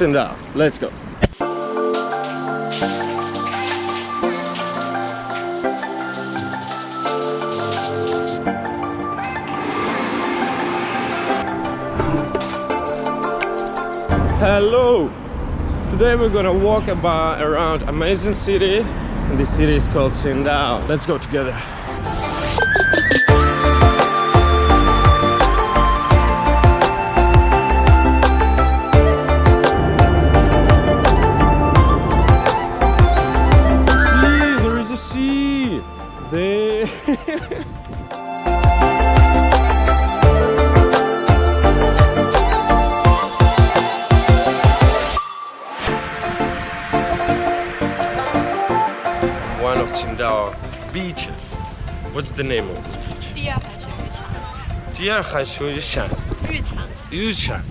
Qingdao. Let's go. Hello! Today we're gonna walk around amazing city, and this city is called Qingdao. Let's go together. See, there is a sea! There. One of Qingdao beaches. What's the name of this beach? 第二海水浴场。浴场。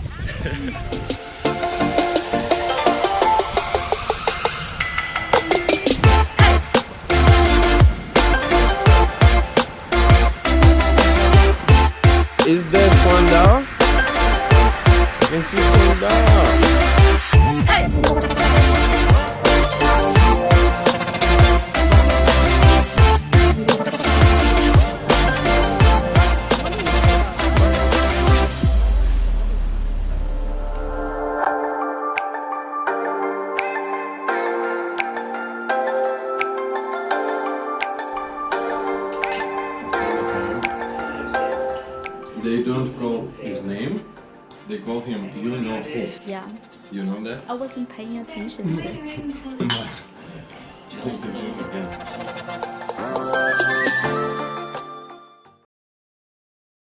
Is that Qingdao? You can see Qingdao. They don't call his name, they call him you know who. Yeah. You know that? I wasn't paying attention to it. Okay.